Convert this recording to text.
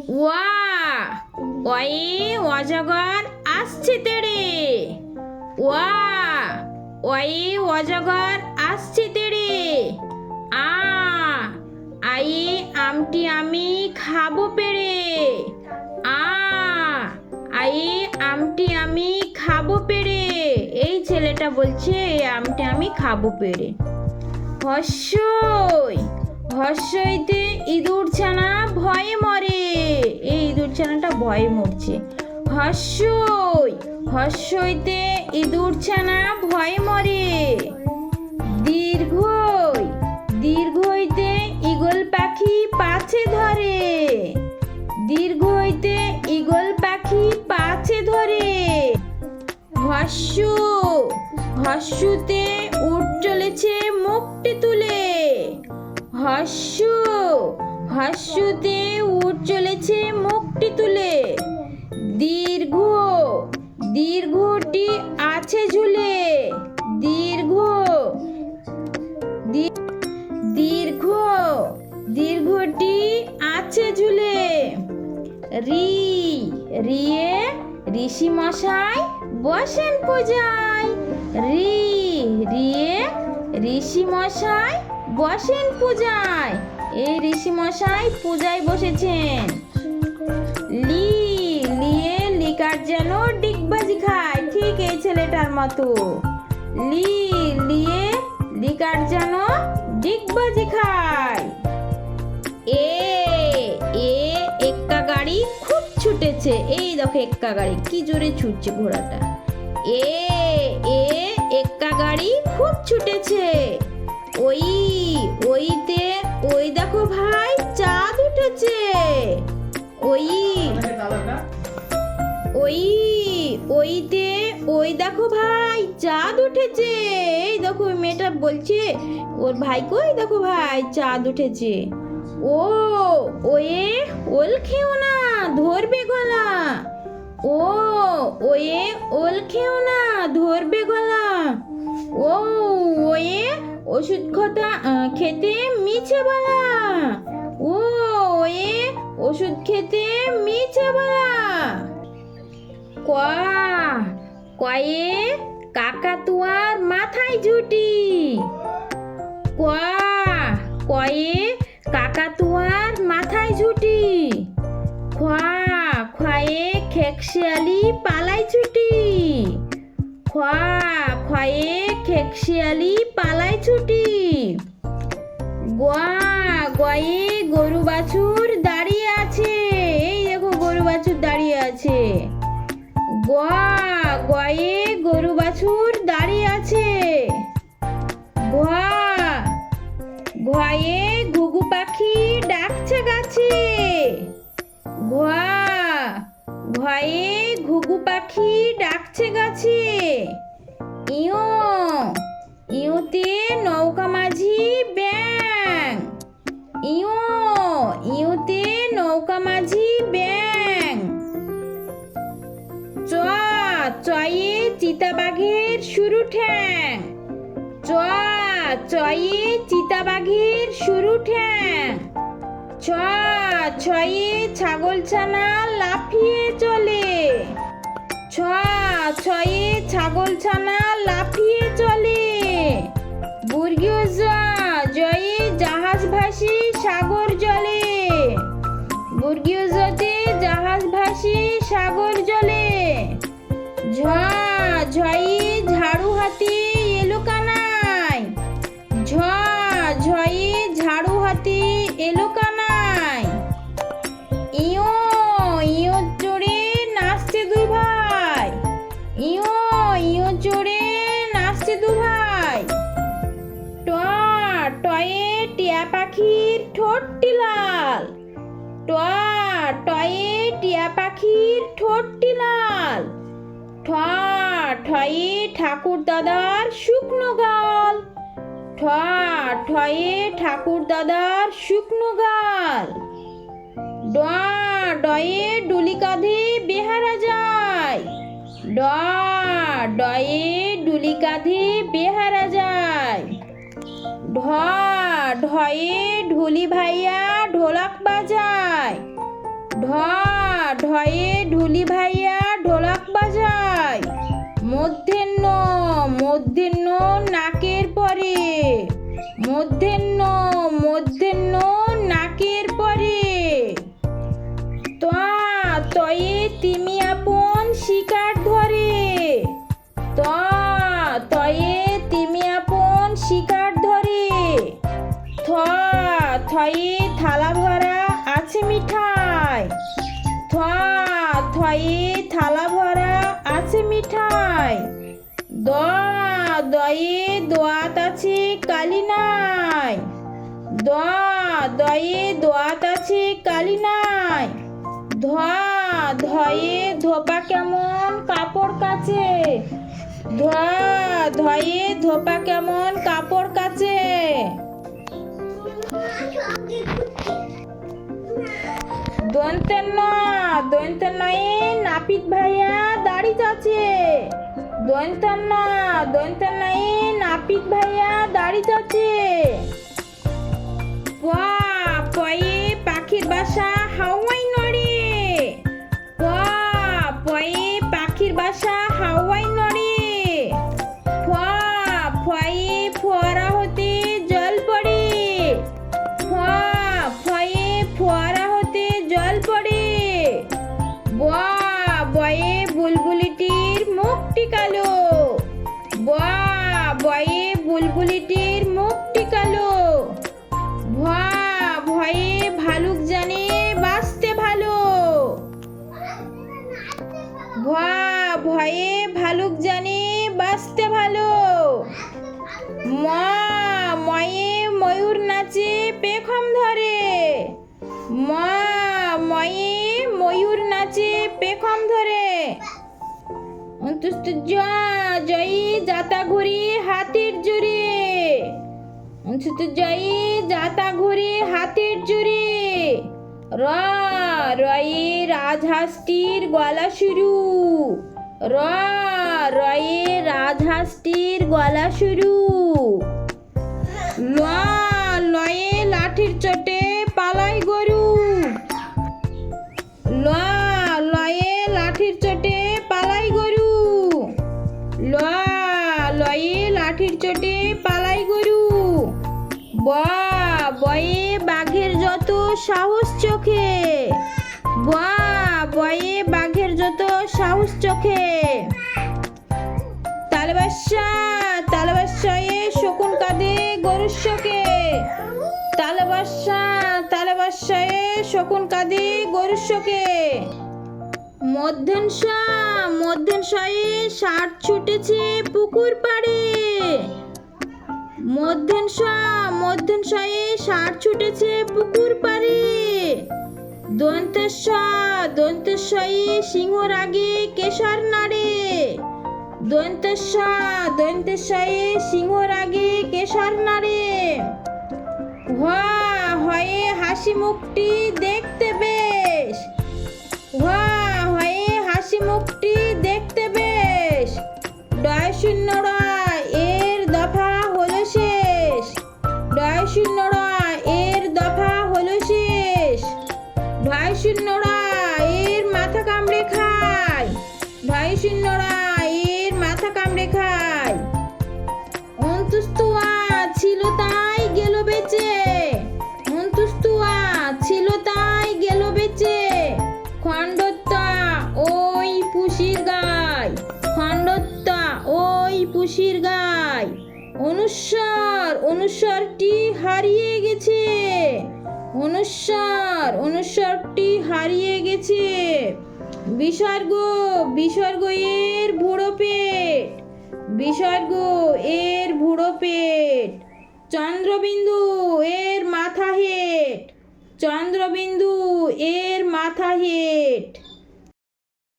ওয়া ওয়ে অজগর আসছে তেড়ে। ওয়া ওয়ে অজগর আসছে তেড়ে। আ আয়ে আমটি আমি খাবো পেড়ে। আ আয়ে আমটি আমি খাবো পেড়ে। এই ছেলেটা বলছে এই আমটি আমি খাবো পেড়ে। হর্ষই হর্ষইতে ইঁদুর ছানা ভয়ে মরে। এই ইঁদুর ছানাটা ভয়ে মরছে। হর্ষই হর্ষইতে ইঁদুর ছানা ভয়ে মরে। দীর্ঘই দীর্ঘইতে ঈগল পাখি পাছে ধরে। দীর্ঘইতে ঈগল পাখি পাছে ধরে। হর্ষু হর্ষুতে উঠ চলেছে মুখটি তুলে। হর্ষু হর্ষুতে উঠ চলেছে মুখটি তুলে। দীর্ঘ দীর্ঘটি আছে ঝুলে। দীর্ঘ দীর্ঘ দীর্ঘটি আছে ঝুলে। রি রিয়ে ঋষি মশাই বসেন পূজায়। রি রিয়ে ঋষি মশাই বসেন পূজায়। এই ঋষি মশাই পূজায় বসেছেন। লি লিয়ে লিকার যেন ডিগবাজি খায়। ঠিক এই ছেলেটার মতো। লি লিয়ে লিকার যেন ডিগবাজি খায়। এ এ এক্কা গাড়ি খুব ছুটেছে। এই দেখো এক্কা গাড়ি কি জোরে ছুটছে ঘোড়াটা। এ এ এক্কা গাড়ি খুব ছুটেছে। ওই ওইতে ওই দেখো ভাই চাঁদ উঠেছে। ওই ওই ওইতে ওই দেখো ভাই চাঁদ উঠেছে। এই দেখো মেয়েটা বলছে ওর ভাই কই দেখো ভাই চাঁদ উঠেছে। ও ওয়ে ওল খেও না ধরবে গলা। ও ওয়ে ওল খেও না ধরবে গলা। ও ওয়ে ওষুধ খেতে মিছে বলা। ও ওয়ে ওষুধ খেতে মিছে বলা। কয়ে কাকাতুয়ার মাথায় ঝুটি। কয়ে কাকাতুয়ার মাথায় ঝুটি। খয়ে খেকশিয়ালি পালাই ছুটি। খয়ে খেকশিয়ালি পালাই ছুটি। গয়ে গরু বাছুর দাঁড়িয়ে আছে। এই দেখো গরু বাছুর দাঁড়িয়ে আছে। গয়ে গরু বাছুর দাঁড়িয়ে আছে। ঘয়ে ঘুঘু পাখি ডাকছে গাছে। ঘয়ে ঘুঘু পাখি ডাকছে গাছে। ইয়ো ইয়োতে নৌকা মাঝি ব্যাং। ইয়ো ইয়োতে নৌকা মাঝি ব্যাং। চয়ে চিতাবাঘের শুরু ঠ্যাং। চয়ে চিতাবাঘের শুরু ঠ্যাং। ছয়ে ছাগলছানা লাফিয়ে চলে। ছয়ে ছাগলছানা লাফিয়ে চলে। বর্গীয় জয়ে জাহাজ ভাসি সাগর জলে। বর্গীয় জতে জাহাজ ভাসি সাগর জলে। ঝয়ে ঝাড়ু হাতে এলো কানাই। ঝয়ে ঝাড়ু হাতে এলো কানাই। ইয়ো ইয়ো চড়ে নাচছে দুই ভাই। ইয়ো ইয়ো চড়ে নাচছে দু ভাই। টয়ে টিয়া পাখির ঠোঁটটি লাল। টয়ে টিয়া পাখির ঠোঁটটি লাল। ঠয়ে ঠাকুর দাদার শুকনো গাল। ঠয়ে ঠাকুর দাদার শুকনো গাল। ডয়ে ডুলি কাঁধে বেহারা যায়। ডয়ে ডুলি কাঁধে বেহারা যায়। ঢয়ে ঢুলি ভাইয়া ঢোলক বাজায়। ঢ ঢয়ে ঢুলি ভাইয়া ঢোলক বাজায়। মূর্ধন্য মূর্ধন্য নাকের পরে। মূর্ধন্য মূর্ধন্য নাকের পরে। ত তয়ে তিমি আপন শিকার ধরে। ত তয়ে তিমি আপন শিকার ধরে। থ থয়ে থালা ভরা আছে মিঠাই। থ থয়ে থালা ভরা আছে মিঠাই। দ দয়ে দোয়াত আছে কালি নাই। দ দয়ে দোয়াত আছে কালি নাই। ধ ধয়ে ধোপা কেমন কাপড় কাচে। ধ ধয়ে ধোপা কেমন কাপড় কাচে। দন্তের নয়ে নাপিত ভাইয়া দাড়ি চাচে। দন্তের নয়ে নাপিত ভাইয়া দাড়ি চাচে। প পয়ে পাখির বাসা হাওয়ায় নড়ে। প পয়ে পাখির বাসা হাওয়ায় নড়ে। ফ ফয়ে ফোয়ারা হতে জল পড়ে। ফ ফয়ে ফোয়ারা হতে জল পড়ে। ব বয়ে বুলবুলিটির মুখটি কালো। ব বয়ে বুলবুলিটির মুখটি কালো। ভ ভয়ে ভালুক জানে বাঁচতে ভালো। ভ ভয়ে ভালুক জানে বাঁচতে ভালো। ম ময়ে ময়ূর নাচে পেখম ধরে। ম ময়ে ময়ূর নাচে পেখম ধরে। অন্তস্থ জ জয়ী যাতা ঘুরি হাতির জুড়ে। অন্তস্থ জয়ী যাতা ঘুরি হাতির জুড়ে। র রয়ে রাজহাঁসটির গলা শুরু। র রয়ে রাজহাঁসটির গলা শুরু। ল লয়ে লাঠির চোটে পালাই গরু। ল লয়ে লাঠির চোটে পালাই গরু। ল লয়ে লাঠির চোটে পালাই গরু। ব বয়ে বাঘের যত সাহস চোখে। ব বয়ে বাঘের যত সাহস চোখে। তালবাসায়ে শকুন কাঁদে গরুর শোকে। তালবাসায়ে শকুন কাঁদে গরুর শোকে। মধ্যাহ্নয়ে ষাঁড় ছুটেছে পুকুর পাড়ে। মধ্যাহ্নয়ে ষাঁড় ছুটেছে পুকুর পাড়ে। দন্তেশ্বয়ে সিংহর আগে কেশর নাড়ে। দন্তেশ্বয়ে সিংহর আগে কেশর নাড়ে। হ হয়ে হাসি মুখটি দেখতে বেশ। হ হয়ে হাসি মুখটি দেখতে বেশ। ডয় শূন্য রয় এর দফা হলো শেষ। ডয় শূন্য রয় এর দফা হলো শেষ। ঢয় শূন্য রয় এর মাথা কামড়ে খায়। ঢয় শূন্য রয় এর মাথা কামড়ে খায়। অন্তুস্তুয়া ছিল তাই গেল বেঁচে। অন্তুস্তুয়া ছিল তাই গেল বেঁচে। খণ্ডত্বা ওই পুষির গায়। খণ্ডত্বা ওই পুষির গায়। অনুস্বরটি হারিয়ে গেছে। অনুস্বরটি হারিয়ে গেছে। বিসর্গ এর বুড়ো পেট। বিসর্গ এর বুড়ো পেট। চন্দ্রবিন্দু এর মাথা হেট। চন্দ্রবিন্দু এর মাথা হেট।